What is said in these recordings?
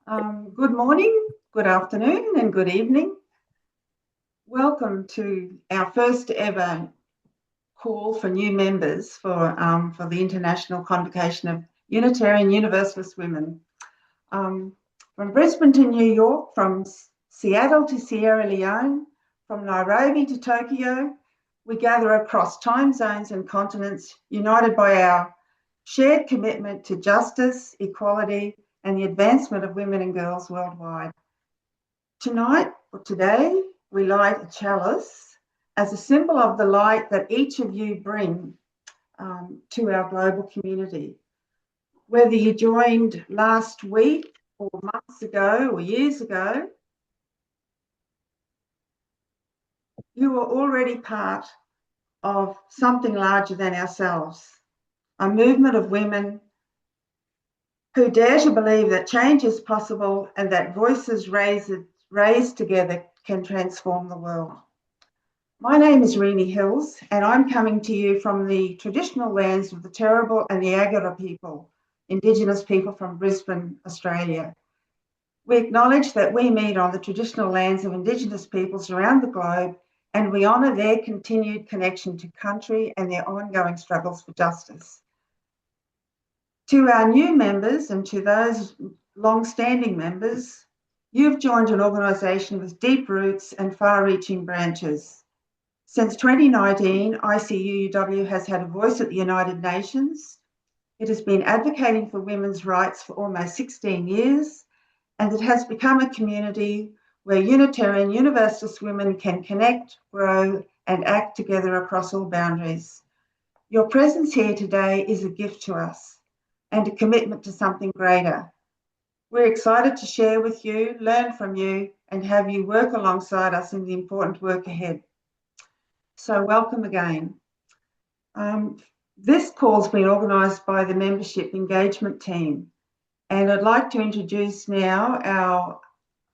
Good morning, good afternoon, and good evening. Welcome to our first ever call for new members for the International Convocation of Unitarian Universalist Women. From Brisbane to New York, from Seattle to Sierra Leone, from Nairobi to Tokyo, we gather across time zones and continents, united by our shared commitment to justice, equality, and the advancement of women and girls worldwide. Tonight, or today, we light a chalice as a symbol of the light that each of you bring to our global community. Whether you joined last week or months ago or years ago, you are already part of something larger than ourselves, a movement of women who dare to believe that change is possible and that voices raised together can transform the world. My name is Renee Hills, and I'm coming to you from the traditional lands of the Turrbal and the Agara people, Indigenous people from Brisbane, Australia. We acknowledge that we meet on the traditional lands of Indigenous peoples around the globe, and we honour their continued connection to country and their ongoing struggles for justice. To our new members and to those long-standing members, you've joined an organisation with deep roots and far-reaching branches. Since 2019, ICUUW has had a voice at the United Nations. It has been advocating for women's rights for almost 16 years, and it has become a community where Unitarian Universalist women can connect, grow, and act together across all boundaries. Your presence here today is a gift to us and a commitment to something greater. We're excited to share with you, learn from you, and have you work alongside us in the important work ahead. So welcome again. This call's been organised by the Membership Engagement Team, and I'd like to introduce now our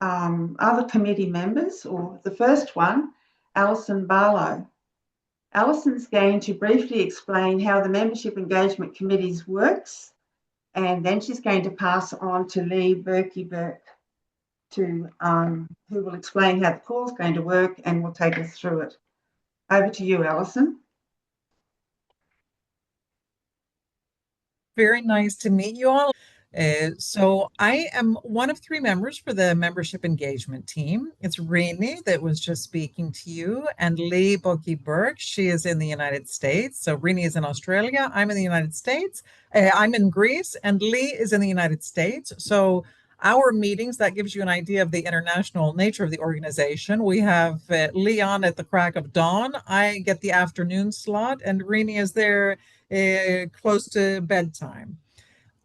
other committee members, or the first one, Alison Barlow. Alison's going to briefly explain how the Membership Engagement Committees works, and then she's going to pass on to Lee Burke, who will explain how the call's going to work and will take us through it. Over to you, Alison. Very nice to meet you all. So I am one of 3 members for the membership engagement team. It's Renee that was just speaking to you, and Lee Burke. She is in the United States. So Renee is in Australia. I'm in the United States. I'm in Greece, and Lee is in the United States. So our meetings, that gives you an idea of the international nature of the organization. We have Lee on at the crack of dawn. I get the afternoon slot, and Renee is there close to bedtime.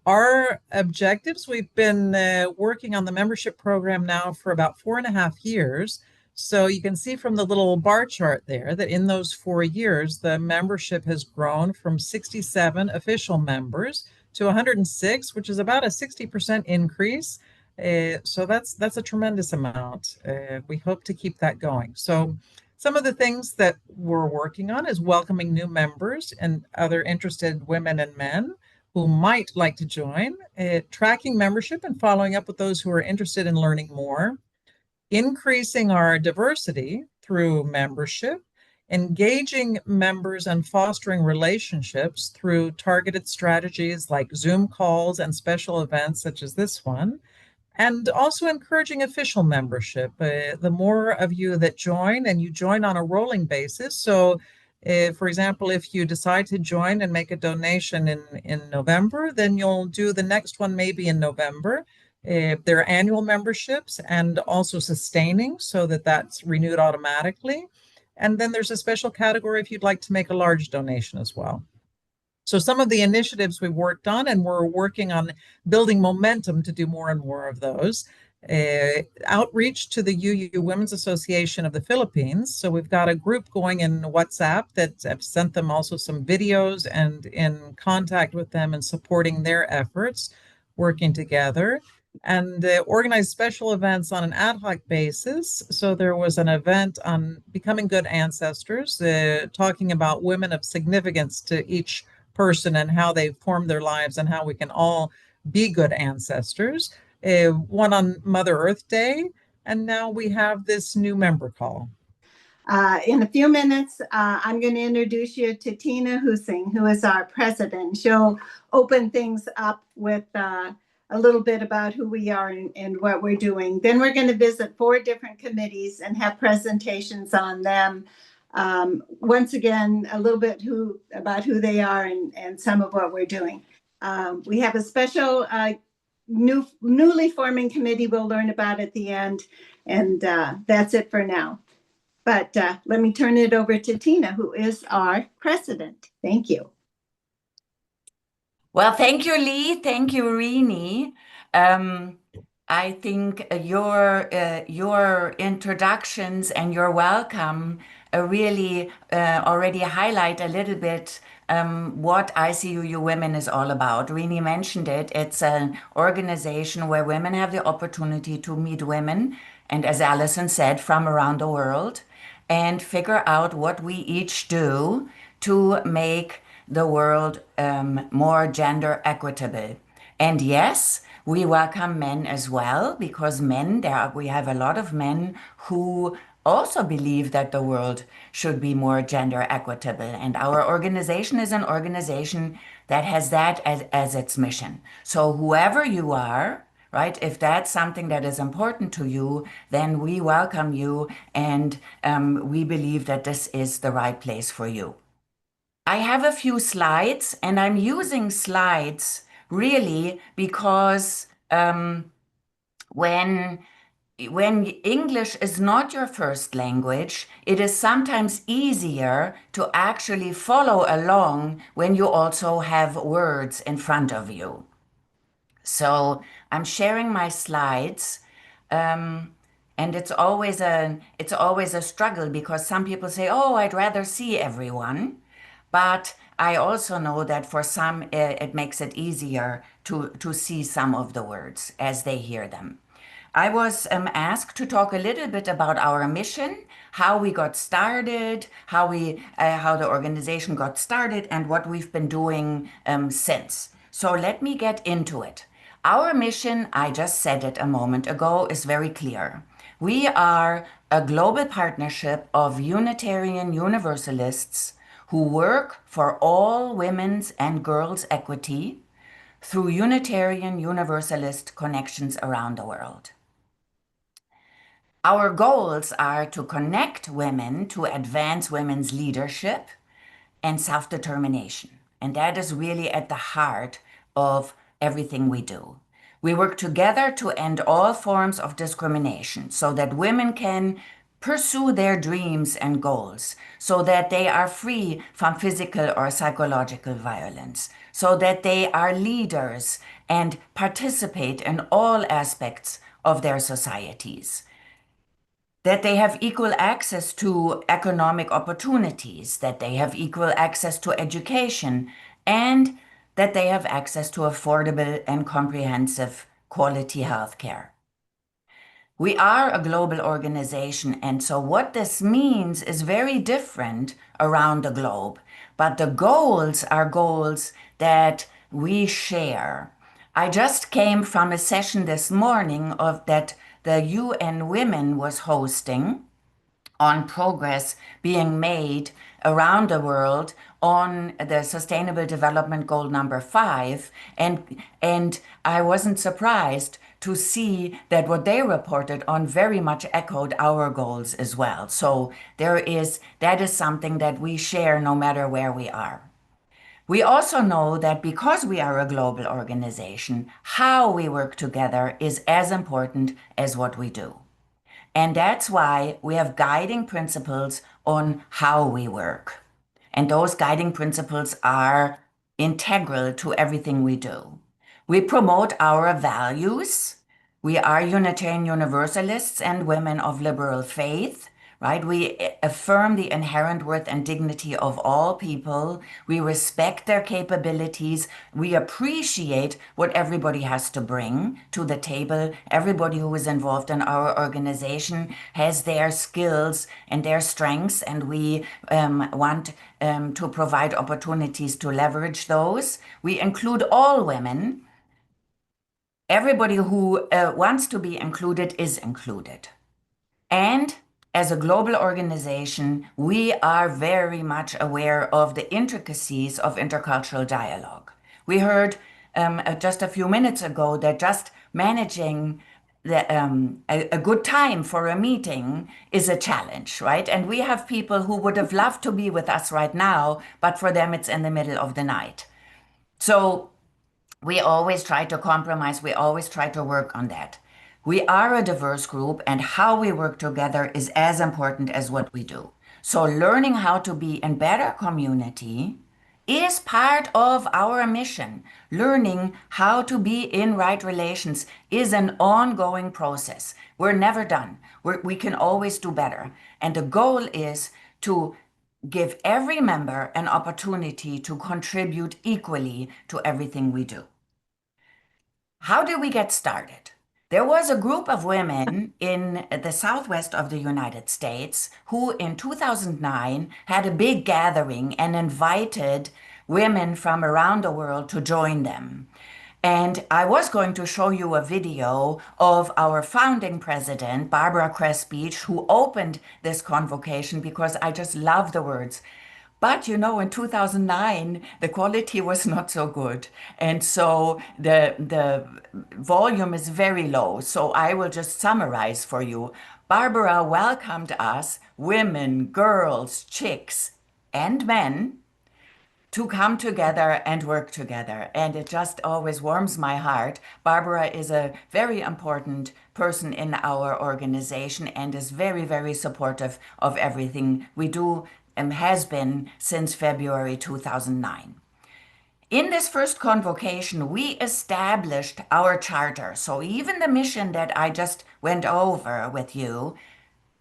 Our objectives, we've been working on the membership program now for about 4.5 years. So you can see from the little bar chart there that in those 4 years, the membership has grown from 67 official members to 106, which is about a 60% increase. So that's a tremendous amount. We hope to keep that going. So some of the things that we're working on is welcoming new members and other interested women and men who might like to join, tracking membership and following up with those who are interested in learning more, increasing our diversity through membership, engaging members and fostering relationships through targeted strategies like Zoom calls and special events such as this one, and also encouraging official membership. The more of you that join, and you join on a rolling basis, so for example, if you decide to join and make a donation in November, then you'll do the next one maybe in November. They're annual memberships and also sustaining, so that's renewed automatically. And then there's a special category if you'd like to make a large donation as well. So some of the initiatives we've worked on, and we're working on building momentum to do more and more of those. Outreach to the UU Women's Association of the Philippines. So we've got a group going in WhatsApp that I've sent them also some videos and in contact with them and supporting their efforts, working together, and organize special events on an ad hoc basis. So there was an event on becoming good ancestors, talking about women of significance to each person and how they formed their lives and how we can all be good ancestors. one on Mother Earth Day, and now we have this new member call. In a few minutes, I'm going to introduce you to Tina Husing, who is our president. She'll open things up with a little bit about who we are and what we're doing. Then we're going to visit 4 different committees and have presentations on them. Once again, a little bit about who they are and some of what we're doing. We have a special newly forming committee we'll learn about at the end. And that's it for now. But let me turn it over to Tina, who is our president. Thank you. Well, thank you, Lee. Thank you, Rini. I think your introductions and your welcome really already highlight a little bit what ICUUW Women is all about. Rini mentioned it. It's an organization where women have the opportunity to meet women, and as Allison said, from around the world, and figure out what we each do to make the world more gender equitable. And yes, we welcome men as well, because we have a lot of men who also believe that the world should be more gender equitable. And our organization is an organization that has that as its mission. So whoever you are, right? If that's something that is important to you, then we welcome you, and we believe that this is the right place for you. I have a few slides, and I'm using slides really because when English is not your first language, it is sometimes easier to actually follow along when you also have words in front of you. So I'm sharing my slides, and it's always a struggle, because some people say, "Oh, I'd rather see everyone," but I also know that for some it makes it easier to see some of the words as they hear them. I was asked to talk a little bit about our mission, how we got started, how the organization got started, and what we've been doing since. So let me get into it. Our mission, I just said it a moment ago, is very clear. We are a global partnership of Unitarian Universalists who work for all women's and girls' equity through Unitarian Universalist connections around the world. Our goals are to connect women to advance women's leadership and self-determination. And that is really at the heart of everything we do. We work together to end all forms of discrimination so that women can pursue their dreams and goals, so that they are free from physical or psychological violence, so that they are leaders and participate in all aspects of their societies, that they have equal access to economic opportunities, that they have equal access to education, and that they have access to affordable and comprehensive quality health care. We are a global organization, and so what this means is very different around the globe, but the goals are goals that we share. I just came from a session this morning that the UN Women was hosting on progress being made around the world on the Sustainable Development Goal number 5. And I wasn't surprised to see that what they reported on very much echoed our goals as well. So that is something that we share no matter where we are. We also know that because we are a global organization, how we work together is as important as what we do. And that's why we have guiding principles on how we work. And those guiding principles are integral to everything we do. We promote our values. We are Unitarian Universalists and women of liberal faith, right? We affirm the inherent worth and dignity of all people. We respect their capabilities. We appreciate what everybody has to bring to the table. Everybody who is involved in our organization has their skills and their strengths, and we want to provide opportunities to leverage those. We include all women everybody who wants to be included is included. And as a global organization, we are very much aware of the intricacies of intercultural dialogue. We heard just a few minutes ago that just managing a good time for a meeting is a challenge, right? And we have people who would have loved to be with us right now, but for them it's in the middle of the night. So we always try to compromise, we always try to work on that. We are a diverse group, and how we work together is as important as what we do. So learning how to be in better community is part of our mission. Learning how to be in right relations is an ongoing process. We're never done. We can always do better. And the goal is to give every member an opportunity to contribute equally to everything we do. How did we get started? There was a group of women in the southwest of the United States who in 2009 had a big gathering and invited women from around the world to join them. And I was going to show you a video of our founding president, Barbara Kress-Beach, who opened this convocation because I just love the words. But you know, in 2009, the quality was not so good. And so the volume is very low. So I will just summarize for you. Barbara welcomed us, women, girls, chicks, and men, to come together and work together. And it just always warms my heart. Barbara is a very important person in our organization and is very, very supportive of everything we do and has been since February 2009. In this first convocation, we established our charter. So even the mission that I just went over with you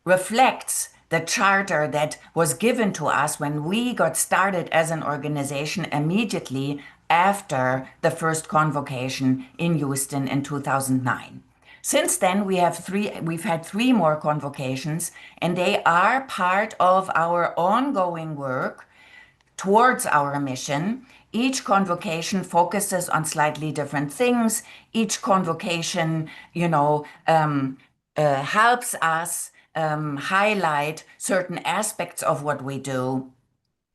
reflects the charter that was given to us when we got started as an organization immediately after the first convocation in Houston in 2009. Since then, we've had three more convocations, and they are part of our ongoing work towards our mission. Each convocation focuses on slightly different things. Each convocation, helps us highlight certain aspects of what we do.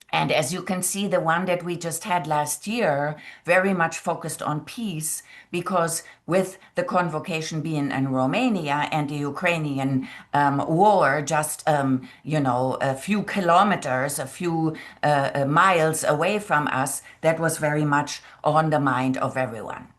And as you can see, the one that we just had last year very much focused on peace, because with the convocation being in Romania and the Ukrainian war just, a few kilometers, a few miles away from us, that was very much on the mind of everyone.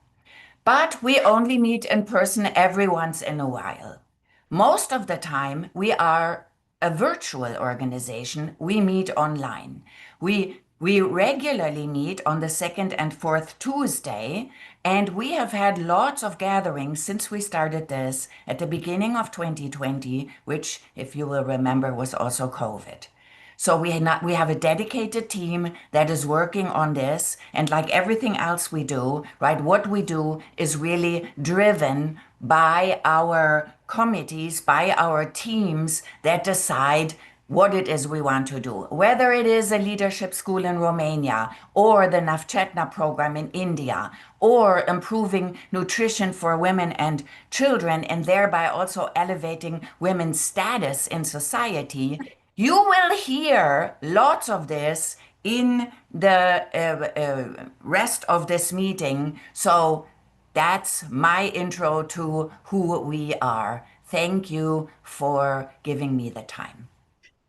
But we only meet in person every once in a while. Most of the time, we are a virtual organization. We meet online. We regularly meet on the second and fourth Tuesday, and we have had lots of gatherings since we started this at the beginning of 2020, which, if you will remember, was also COVID. So we have a dedicated team that is working on this, and like everything else we do, right, what we do is really driven by our committees, by our teams that decide what it is we want to do. Whether it is a leadership school in Romania, or the Navchetna program in India, or improving nutrition for women and children, and thereby also elevating women's status in society, you will hear lots of this in the rest of this meeting. So that's my intro to who we are. Thank you for giving me the time.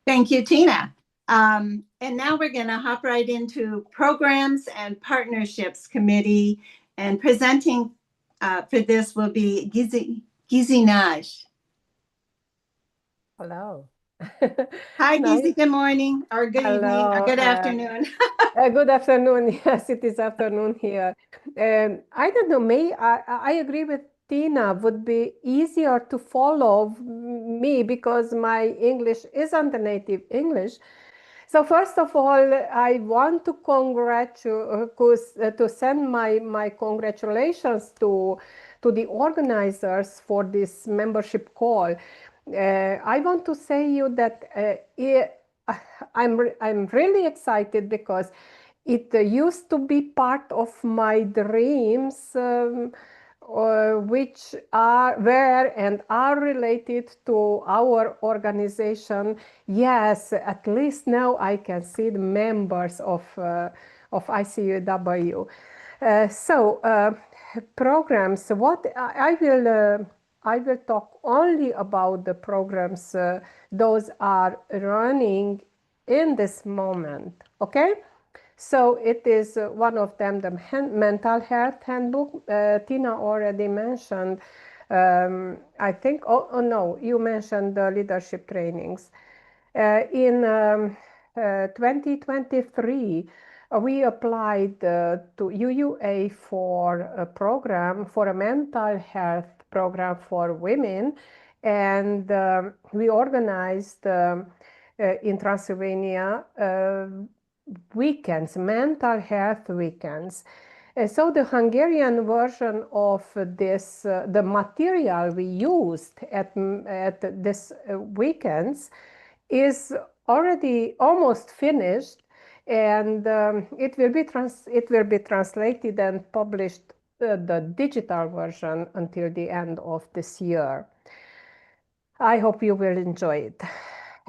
Thank you, Tina. And now we're going to hop right into Programs and Partnerships Committee. And presenting for this will be Gizi Naj. Hello. Hi, Nice. Gizi. Good morning, or good evening, or good afternoon. Good afternoon. Yes, it is afternoon here. I don't know, I agree with Tina. Would be easier to follow me because my English isn't a native English. So first of all, I want to send my congratulations to the organizers for this membership call. I want to say you that I'm really excited because it used to be part of my dreams which were and are related to our organization. Yes, at least now I can see the members of ICUUW. Programs. What I will talk only about the programs those are running in this moment. Okay. So it is one of them, the mental health handbook. Tina already mentioned, I think, oh no, you mentioned the leadership trainings. In 2023, we applied to UUA for a program, for a mental health program for women. And we organized in Transylvania weekends, mental health weekends. So the Hungarian version of this, the material we used at this weekends is already almost finished, and it will be translated and published, the digital version, until the end of this year. I hope you will enjoy it.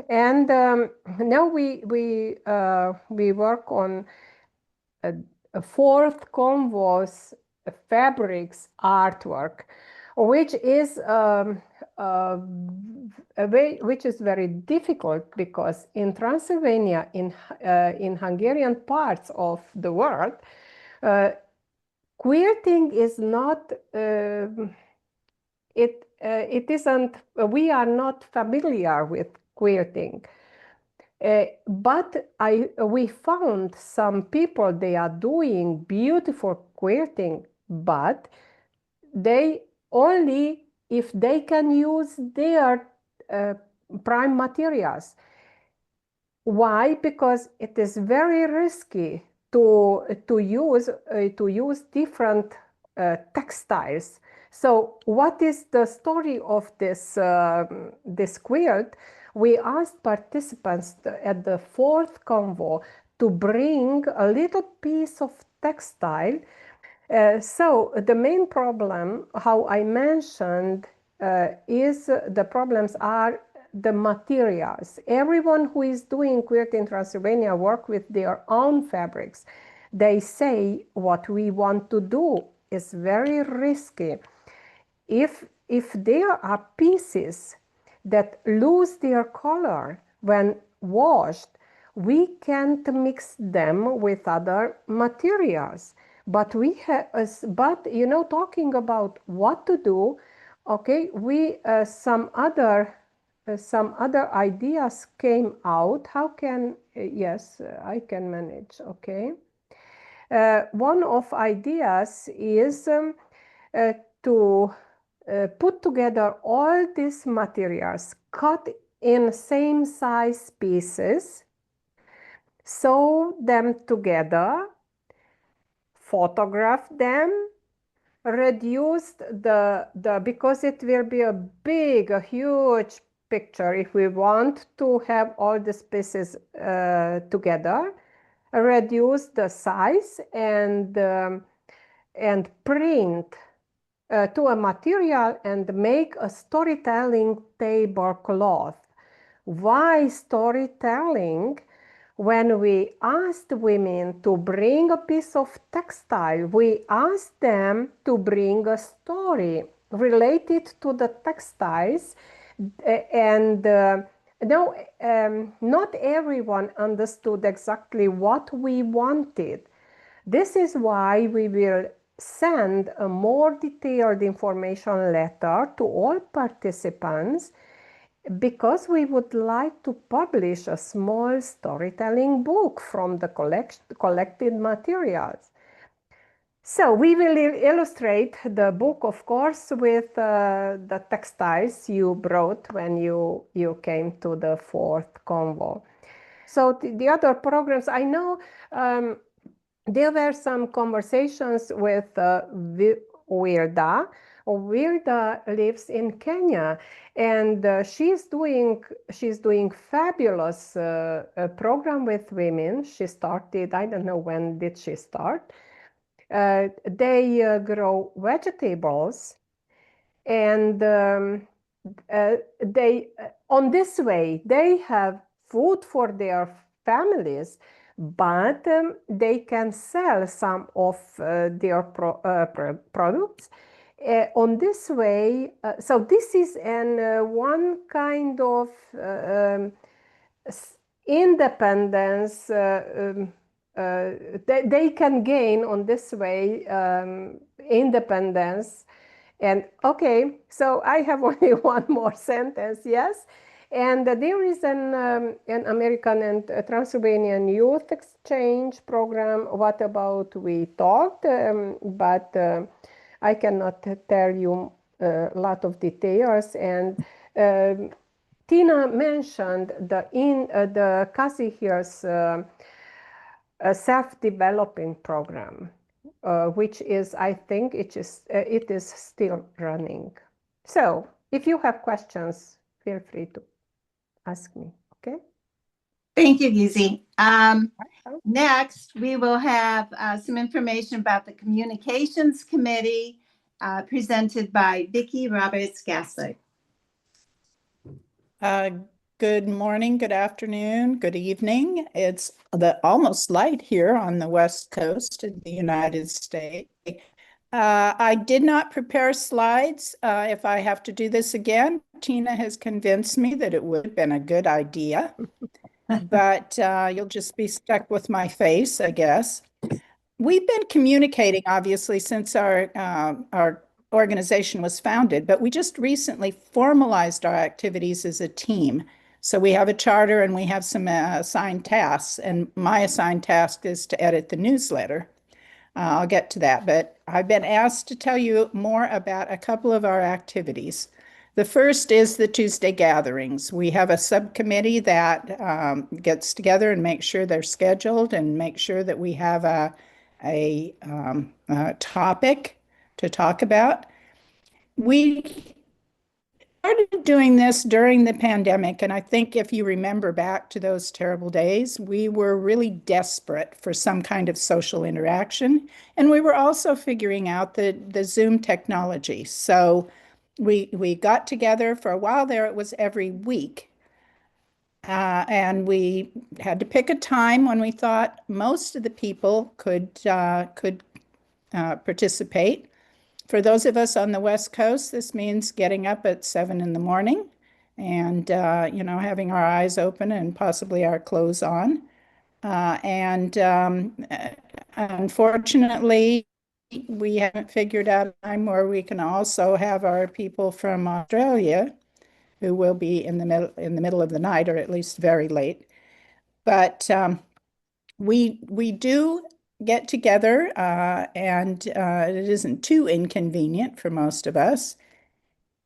And now we work on a fourth canvas fabrics artwork, which is which is very difficult, because in Transylvania, in Hungarian parts of the world, quilting is not it isn't, we are not familiar with quilting. But we found some people, they are doing beautiful quilting, but they only if they can use their prime materials. Why? Because it is very risky to use different textiles. So what is the story of this this quilt? We asked participants at the fourth convo to bring a little piece of textile. So the main problem, how I mentioned, is the problems are the materials. Everyone who is doing quilt in Transylvania work with their own fabrics. They say what we want to do is very risky. If there are pieces that lose their color when washed, we can't mix them with other materials. But we have, but you know, talking about what to do, okay, we some other ideas came out. How can yes, I can manage. Okay, one of ideas is to put together all these materials, cut in same size pieces, sew them together, photograph them, reduce because it will be a huge picture if we want to have all the pieces together, reduce the size and print to a material and make a storytelling tablecloth. Why storytelling? When we asked women to bring a piece of textile, we asked them to bring a story related to the textiles. And no, not everyone understood exactly what we wanted. This is why we will send a more detailed information letter to all participants, because we would like to publish a small storytelling book from the collected materials. So we will illustrate the book, of course, with the textiles you brought when you came to the fourth convo. So the other programs, I know there were some conversations with Wilda. Wilda lives in Kenya, and she's doing fabulous program with women. She started, I don't know when did she start, They grow vegetables, and on this way they have food for their families, but they can sell some of their products on this way. So this is one kind of independence they can gain on this way, independence. And okay, so I have only one more sentence, yes. And there is an American and Transylvanian youth exchange program. What about we talked, but I cannot tell you a lot of details. And Tina mentioned the Cassie Hill's self-developing program, which is, I think it is still running. So if you have questions, feel free to ask me, okay? Thank you, Gizi. Next, we will have some information about the Communications Committee presented by Vicki Roberts-Gassler. Good morning, good afternoon, good evening. It's almost light here on the West Coast of the United States. I did not prepare slides. If I have to do this again, Tina has convinced me that it would have been a good idea, but you'll just be stuck with my face, I guess. We've been communicating, obviously, since our organization was founded, but we just recently formalized our activities as a team. So we have a charter and we have some assigned tasks, and my assigned task is to edit the newsletter. I'll get to that, but I've been asked to tell you more about a couple of our activities. The first is the Tuesday gatherings. We have a subcommittee that gets together and makes sure they're scheduled and make sure that we have a topic to talk about. We started doing this during the pandemic, and I think if you remember back to those terrible days, we were really desperate for some kind of social interaction, and we were also figuring out the Zoom technology. So we got together for a while there. It was every week, and we had to pick a time when we thought most of the people could participate. For those of us on the West Coast, this means getting up at 7 in the morning and, having our eyes open and possibly our clothes on. Unfortunately, we haven't figured out a time where we can also have our people from Australia, who will be in the middle of the night, or at least very late. But we do get together, and it isn't too inconvenient for most of us.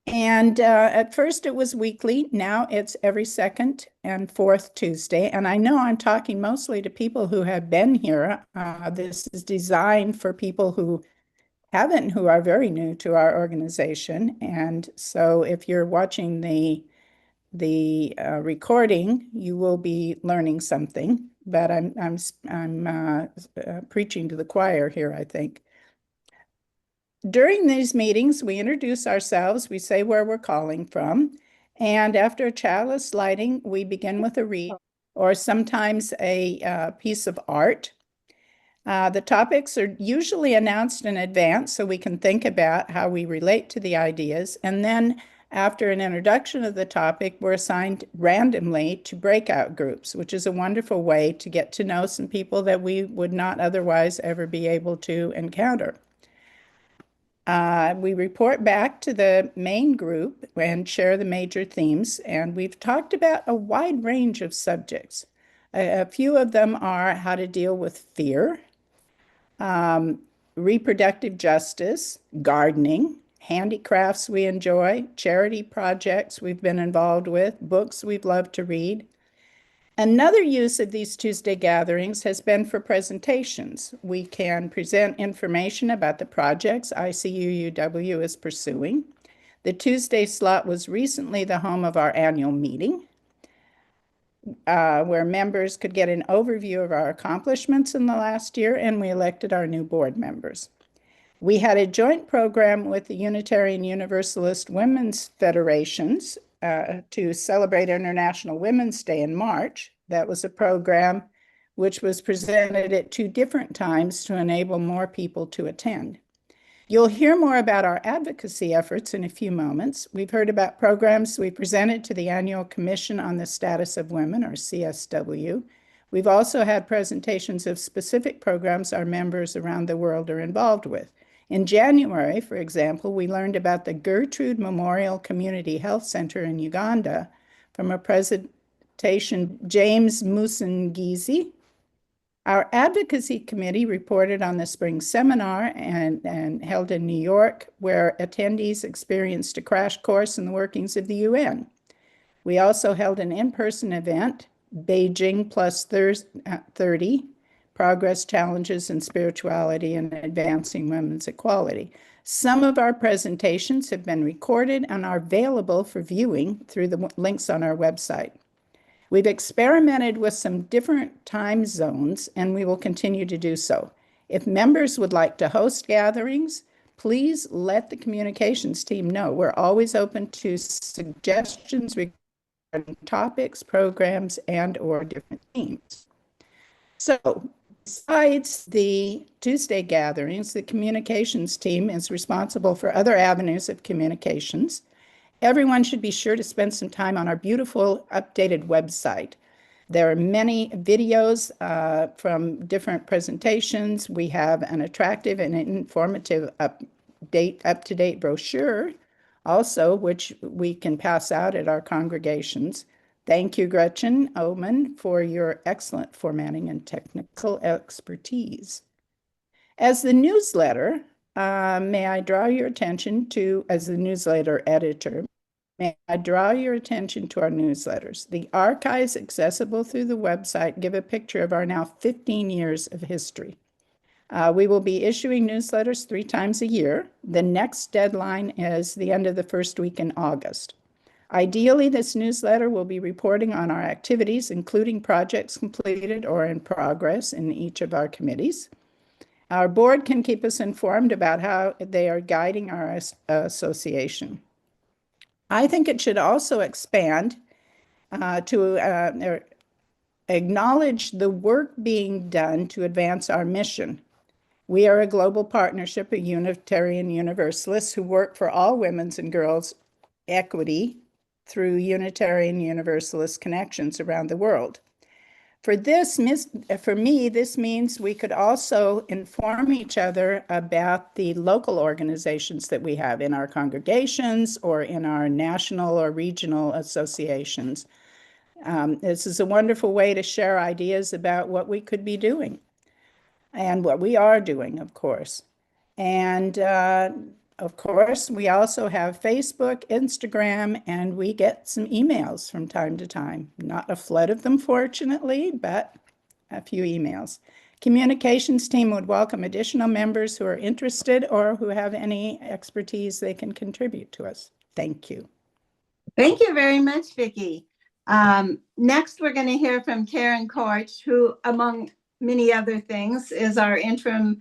And at first it was weekly. Now it's every second and fourth Tuesday. And I know I'm talking mostly to people who have been here. This is designed for people who haven't, who are very new to our organization. And so if you're watching the recording, you will be learning something. But I'm preaching to the choir here, I think. During these meetings, we introduce ourselves, we say where we're calling from, and after a chalice lighting, we begin with a read or sometimes a piece of art. The topics are usually announced in advance so we can think about how we relate to the ideas, and then after an introduction of the topic, we're assigned randomly to breakout groups, which is a wonderful way to get to know some people that we would not otherwise ever be able to encounter. We report back to the main group and share the major themes, and we've talked about a wide range of subjects. A few of them are how to deal with fear, reproductive justice, gardening, handicrafts we enjoy, charity projects we've been involved with, books we've loved to read. Another use of these Tuesday gatherings has been for presentations. We can present information about the projects ICUUW is pursuing. The Tuesday slot was recently the home of our annual meeting. where members could get an overview of our accomplishments in the last year, and we elected our new board members. We had a joint program with the Unitarian Universalist Women's Federations to celebrate International Women's Day in March. That was a program which was presented at 2 different times to enable more people to attend. You'll hear more about our advocacy efforts in a few moments. We've heard about programs we presented to the Annual Commission on the Status of Women, or CSW. We've also had presentations of specific programs our members around the world are involved with. In January, for example, we learned about the Gertrude Memorial Community Health Center in Uganda from a presentation James Musangizi. Our advocacy committee reported on the spring seminar and held in New York, where attendees experienced a crash course in the workings of the UN. We also held an in-person event, Beijing Plus 30, Progress, Challenges, and Spirituality in Advancing Women's Equality. Some of our presentations have been recorded and are available for viewing through the links on our website. We've experimented with some different time zones, and we will continue to do so. If members would like to host gatherings, please let the communications team know. We're always open to suggestions regarding topics, programs, and/or different themes. So, besides the Tuesday gatherings, the communications team is responsible for other avenues of communications. Everyone should be sure to spend some time on our beautiful updated website. There are many videos from different presentations. We have an attractive and informative up-to-date brochure also, which we can pass out at our congregations. Thank you, Gretchen Oman, for your excellent formatting and technical expertise. As the newsletter, may I draw your attention to, as the newsletter editor, may I draw your attention to our newsletters. The archives accessible through the website give a picture of our now 15 years of history. We will be issuing newsletters 3 times a year. The next deadline is the end of the first week in August. Ideally, this newsletter will be reporting on our activities, including projects completed or in progress in each of our committees. Our board can keep us informed about how they are guiding our association. I think it should also expand to acknowledge the work being done to advance our mission. We are a global partnership of Unitarian Universalists who work for all women's and girls' equity through Unitarian Universalist connections around the world. For me, this means we could also inform each other about the local organizations that we have in our congregations or in our national or regional associations. This is a wonderful way to share ideas about what we could be doing and what we are doing, of course. And of course, we also have Facebook, Instagram, and we get some emails from time to time. Not a flood of them, fortunately, but a few emails. Communications team would welcome additional members who are interested or who have any expertise they can contribute to us. Thank you. Thank you very much, Vicki. Next, we're going to hear from Karen Korch, who, among many other things, is our interim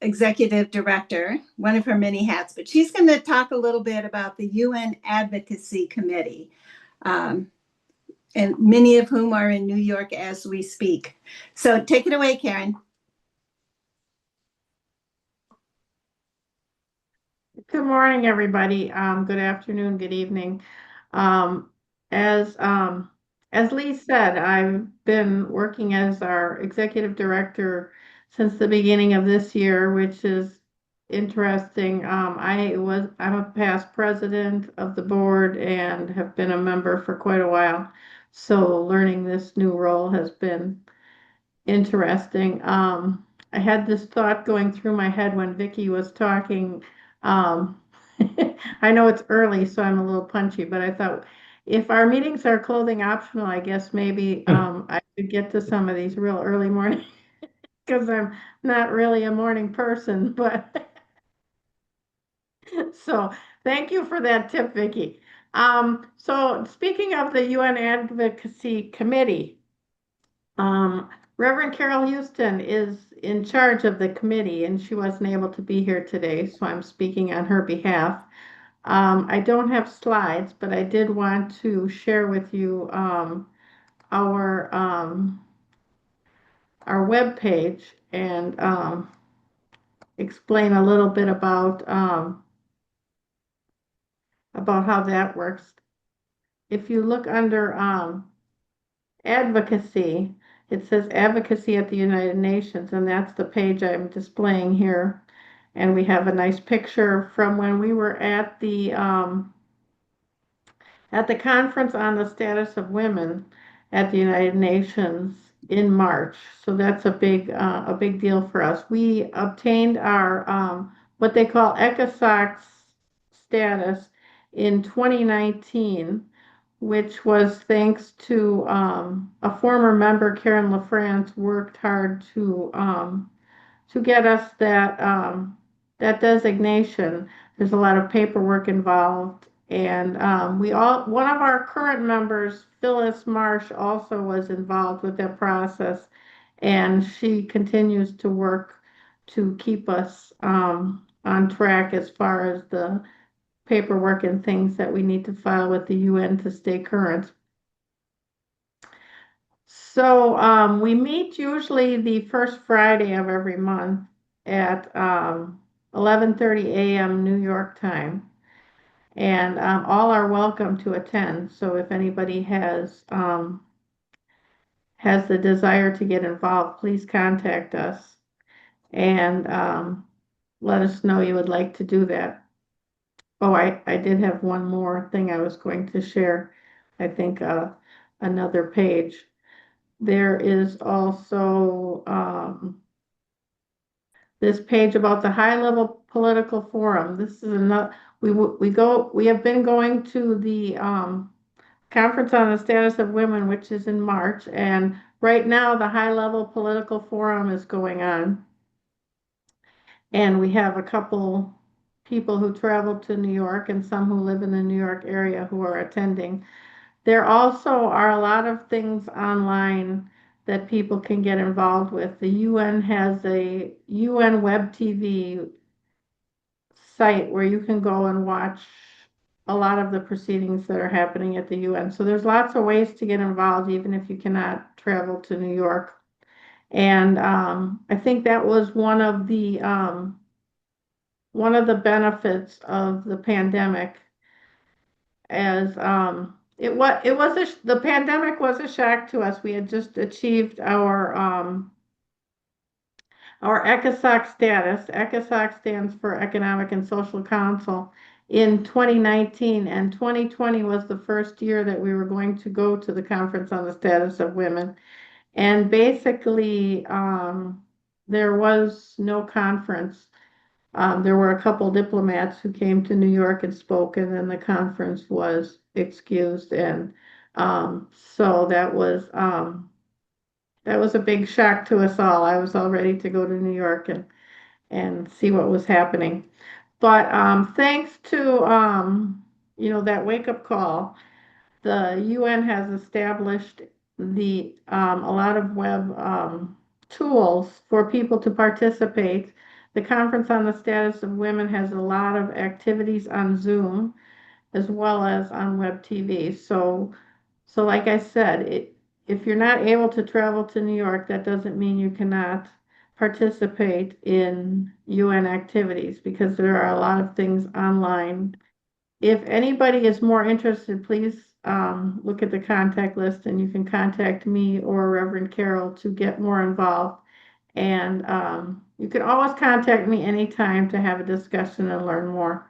executive director, one of her many hats, but she's going to talk a little bit about the UN Advocacy Committee, and many of whom are in New York as we speak. So take it away, Karen. Good morning, everybody. Good afternoon, good evening. As Lee said, I've been working as our executive director since the beginning of this year, which is interesting. I'm a past president of the board and have been a member for quite a while. So learning this new role has been interesting. I had this thought going through my head when Vicki was talking. I know it's early, so I'm a little punchy, but I thought if our meetings are clothing optional, I guess maybe I could get to some of these real early morning because I'm not really a morning person, but so thank you for that tip, Vicki. So speaking of the UN Advocacy Committee, Reverend Carol Houston is in charge of the committee, and she wasn't able to be here today, so I'm speaking on her behalf. I don't have slides, but I did want to share with you our web page and explain a little bit about how that works. If you look under advocacy, it says advocacy at the United Nations, and that's the page I'm displaying here. And we have a nice picture from when we were at the conference on the status of women at the United Nations in March. So that's a big deal for us. We obtained our what they call ECOSOC status in 2019, which was thanks to a former member, Karen LaFrance, worked hard to get us that designation. There's a lot of paperwork involved, and one of our current members, Phyllis Marsh, also was involved with that process, and she continues to work to keep us on track as far as the paperwork and things that we need to file with the UN to stay current. So we meet usually the first Friday of every month at 11:30 a.m. New York time, and all are welcome to attend. So if anybody has the desire to get involved, please contact us and let us know you would like to do that. Oh, I did have one more thing I was going to share. I think another page. There is also this page about the high-level political forum. This is another. We have been going to the conference on the status of women, which is in March, and right now the high-level political forum is going on, and we have a couple people who travel to New York and some who live in the New York area who are attending. There also are a lot of things online that people can get involved with. The UN has a UN web TV site where you can go and watch a lot of the proceedings that are happening at the UN. So there's lots of ways to get involved, even if you cannot travel to New York. And I think that was one of the benefits of the pandemic, as the pandemic was a shock to us. We had just achieved our ECOSOC status. ECOSOC stands for Economic and Social Council in 2019, and 2020 was the first year that we were going to go to the Conference on the Status of Women. And basically, there was no conference. There were a couple diplomats who came to New York and spoke, and then the conference was excused. And so that was a big shock to us all. I was all ready to go to New York and see what was happening. But thanks to that wake-up call, the UN has established a lot of web tools for people to participate. The Conference on the Status of Women has a lot of activities on Zoom as well as on web TV. So like I said, if you're not able to travel to New York, that doesn't mean you cannot participate in UN activities, because there are a lot of things online. If anybody is more interested, please look at the contact list, and you can contact me or Reverend Carol to get more involved. And you can always contact me anytime to have a discussion and learn more.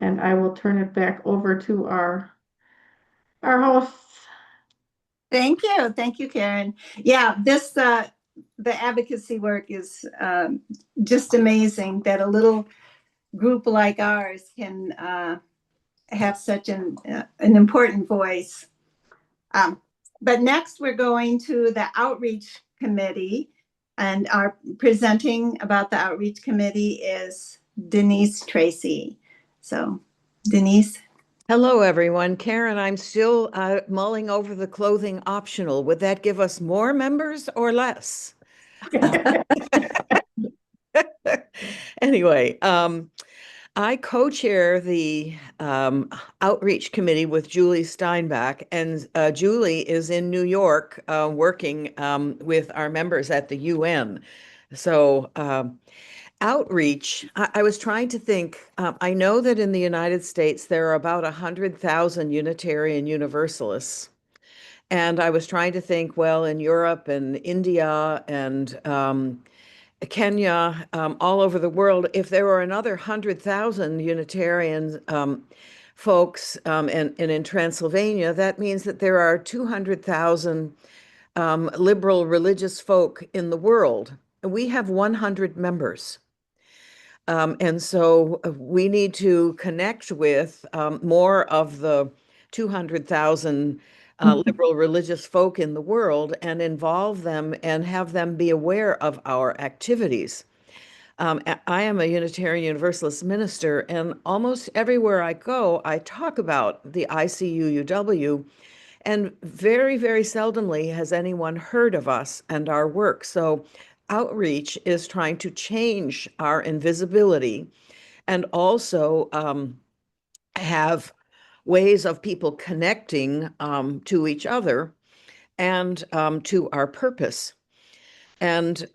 And I will turn it back over to our hosts. Thank you, Karen. Yeah, the advocacy work is just amazing that a little group like ours can have such an important voice. But next we're going to the Outreach Committee, and our presenting about the Outreach Committee is Denise Tracy. So, Denise. Hello, everyone. Karen, I'm still mulling over the clothing optional. Would that give us more members or less? Anyway, I co-chair the outreach committee with Julie Steinbach, and Julie is in New York working with our members at the UN. So outreach, I was trying to think, I know that in the United States, there are about 100,000 Unitarian Universalists. And I was trying to think, well, in Europe and India and Kenya, all over the world, if there were another 100,000 Unitarian folks and in Transylvania, that means that there are 200,000 liberal religious folk in the world. We have 100 members. And so we need to connect with more of the 200,000 liberal religious folk in the world and involve them and have them be aware of our activities. I am a Unitarian Universalist minister, and almost everywhere I go, I talk about the ICUUW, and very, very seldomly has anyone heard of us and our work. So outreach is trying to change our invisibility and also have ways of people connecting to each other and to our purpose. And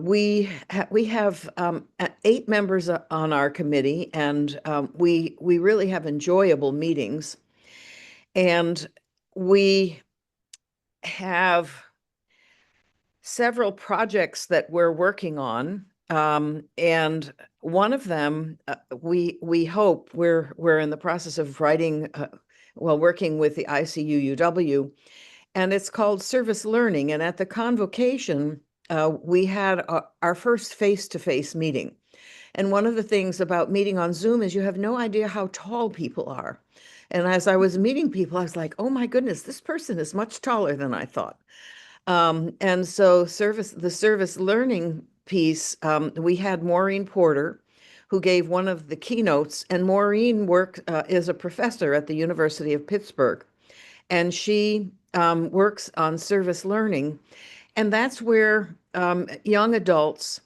we have 8 members on our committee, and we really have enjoyable meetings. And we have several projects that we're working on. And one of them, we hope we're in the process of writing, working with the ICUUW, and it's called Service Learning. And at the convocation, we had our first face-to-face meeting. And one of the things about meeting on Zoom is you have no idea how tall people are. And as I was meeting people, I was like, oh my goodness, this person is much taller than I thought. And so the service learning piece, we had Maureen Porter, who gave one of the keynotes, and Maureen is a professor at the University of Pittsburgh, and she works on service learning, and that's where young adults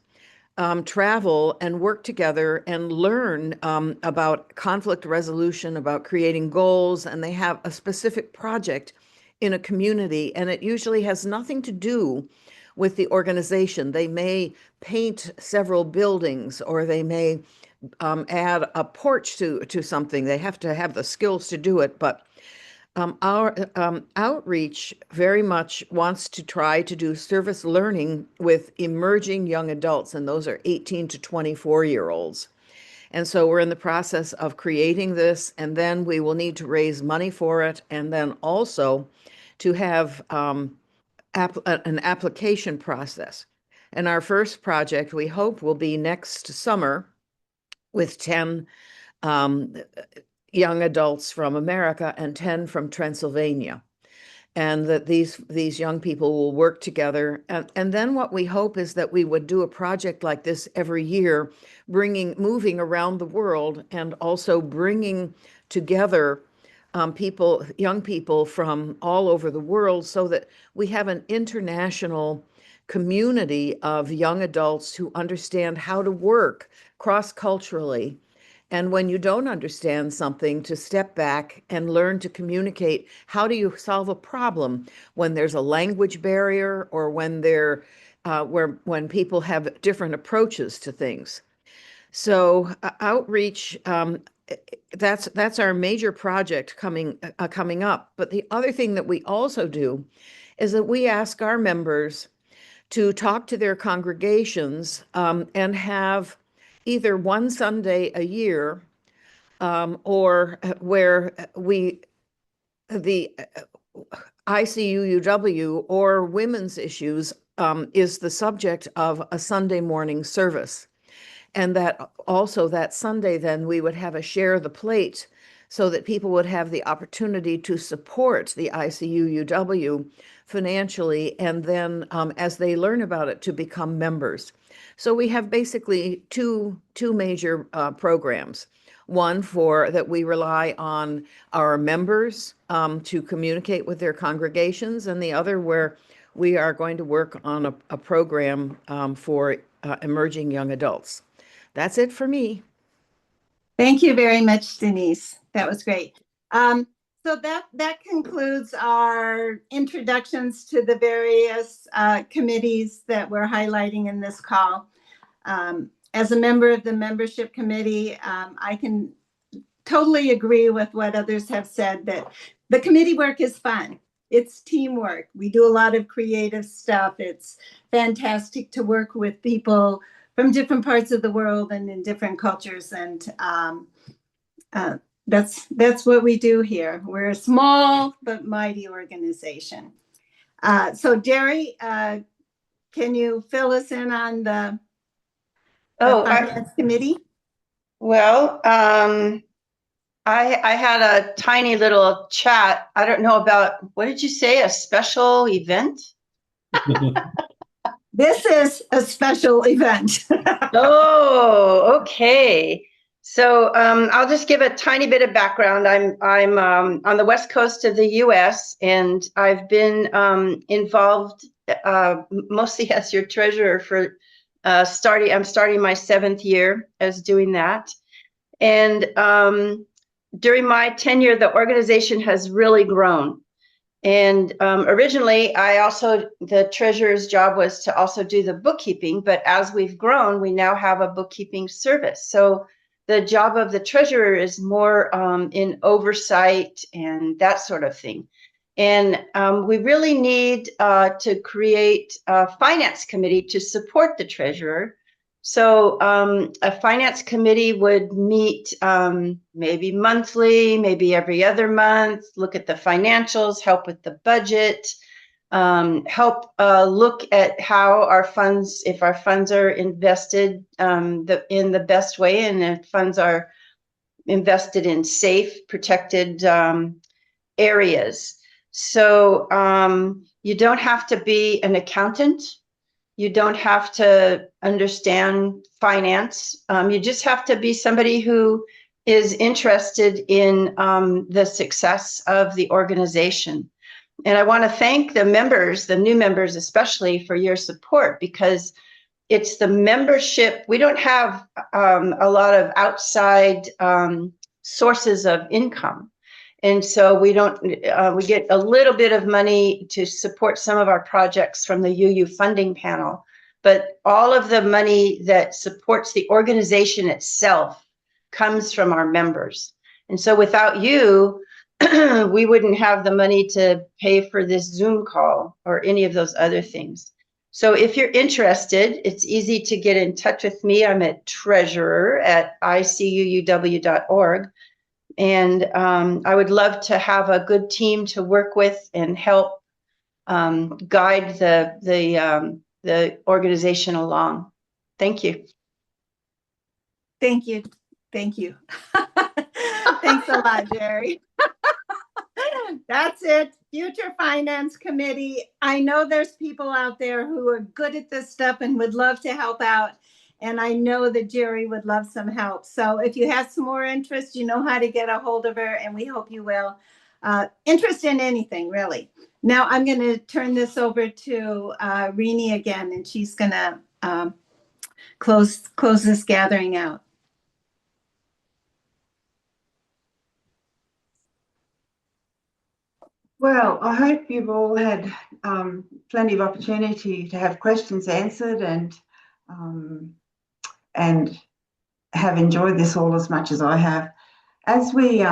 travel and work together and learn about conflict resolution, about creating goals, and they have a specific project in a community, and it usually has nothing to do with the organization. They may paint several buildings, or they may add a porch to something. They have to have the skills to do it, but our outreach very much wants to try to do service learning with emerging young adults, and those are 18 to 24-year-olds. And so we're in the process of creating this, and then we will need to raise money for it, and then also to have an application process. And our first project, we hope, will be next summer with 10 young adults from America and 10 from Transylvania. And that these young people will work together. And then what we hope is that we would do a project like this every year, moving around the world, and also bringing together young people from all over the world, so that we have an international community of young adults who understand how to work cross-culturally. And when you don't understand something, to step back and learn to communicate. How do you solve a problem when there's a language barrier, or when when people have different approaches to things? So outreach, that's our major project coming up. But the other thing that we also do is that we ask our members to talk to their congregations and have either one Sunday a year, or where the ICUUW or women's issues is the subject of a Sunday morning service. And that also that Sunday, then we would have a share the plate, so that people would have the opportunity to support the ICUUW financially, and then as they learn about it, to become members. So we have basically two major programs. One that we rely on our members to communicate with their congregations, and the other where we are going to work on a program for emerging young adults. That's it for me. Thank you very much, Denise. That was great. So that concludes our introductions to the various committees that we're highlighting in this call. As a member of the membership committee, I can totally agree with what others have said, that the committee work is fun. It's teamwork. We do a lot of creative stuff. It's fantastic to work with people from different parts of the world and in different cultures. And that's what we do here. We're a small but mighty organization. So Jerry, can you fill us in on the finance committee? Well, I had a tiny little chat. I don't know about, what did you say, a special event? This is a special event. Oh, okay. So I'll just give a tiny bit of background. I'm on the west coast of the U.S. and I've been involved mostly as your treasurer for I'm starting my 7th year as doing that. And during my tenure, the organization has really grown. And originally, the treasurer's job was to also do the bookkeeping, but as we've grown, we now have a bookkeeping service. So the job of the treasurer is more in oversight and that sort of thing. And we really need to create a finance committee to support the treasurer. So a finance committee would meet maybe monthly, maybe every other month, look at the financials, help with the budget, help look at how our funds, if our funds are invested in the best way, and if funds are invested in safe, protected areas. So you don't have to be an accountant. You don't have to understand finance. You just have to be somebody who is interested in the success of the organization. And I want to thank the members, the new members especially, for your support, because it's the membership. We don't have a lot of outside sources of income. And so we get a little bit of money to support some of our projects from the ICUUW funding panel, but all of the money that supports the organization itself comes from our members. And so without you, we wouldn't have the money to pay for this Zoom call or any of those other things. So if you're interested, it's easy to get in touch with me. I'm at treasurer@icuuw.org. And I would love to have a good team to work with and help guide the organization along. Thank you. Thank you. Thank you. Thanks a lot, Jerry. That's it. Future Finance Committee. I know there's people out there who are good at this stuff and would love to help out. And I know that Jerry would love some help. So if you have some more interest, you know how to get a hold of her, and we hope you will. Interest in anything, really. Now I'm going to turn this over to Rini again, and she's going to close this gathering out. Well, I hope you've all had plenty of opportunity to have questions answered and have enjoyed this all as much as I have. As we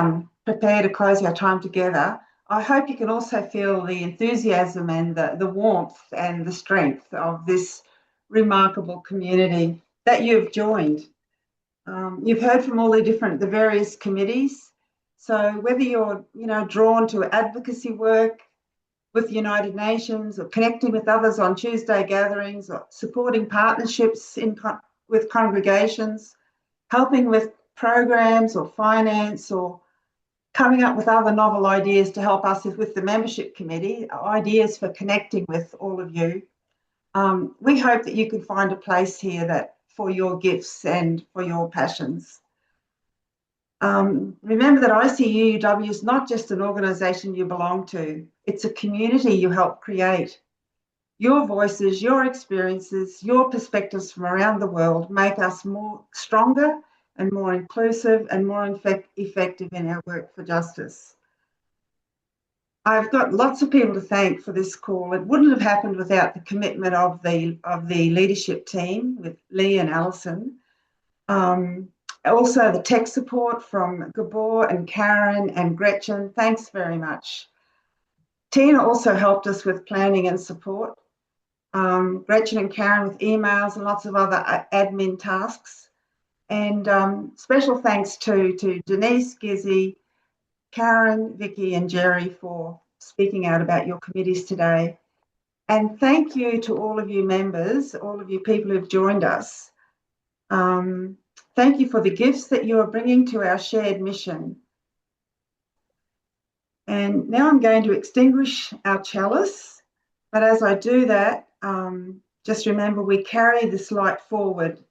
prepare to close our time together, I hope you can also feel the enthusiasm and the warmth and the strength of this remarkable community that you've joined. You've heard from all the various committees. So whether you're drawn to advocacy work with the United Nations, or connecting with others on Tuesday gatherings, or supporting partnerships with congregations, helping with programs or finance, or coming up with other novel ideas to help us with the membership committee, ideas for connecting with all of you. We hope that you can find a place here that for your gifts and for your passions. Remember that ICUUW is not just an organisation you belong to, it's a community you help create. Your voices, your experiences, your perspectives from around the world make us more stronger and more inclusive and more effective in our work for justice. I've got lots of people to thank for this call. It wouldn't have happened without the commitment of the leadership team with Lee and Alison. Also the tech support from Gabor and Karen and Gretchen. Thanks very much. Tina also helped us with planning and support. Gretchen and Karen with emails and lots of other admin tasks. And special thanks to Denise, Gizzy, Karen, Vicky and Jerry for speaking out about your committees today. And thank you to all of you members, all of you people who've joined us. Thank you for the gifts that you are bringing to our shared mission. And now I'm going to extinguish our chalice. But as I do that, just remember we carry this light forward.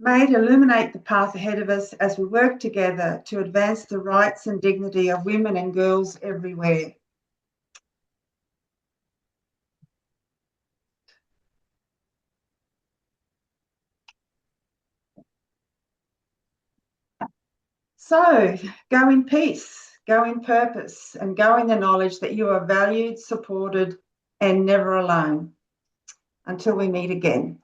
May it illuminate the path ahead of us as we work together to advance the rights and dignity of women and girls everywhere. So go in peace, go in purpose, and go in the knowledge that you are valued, supported, and never alone. Until we meet again.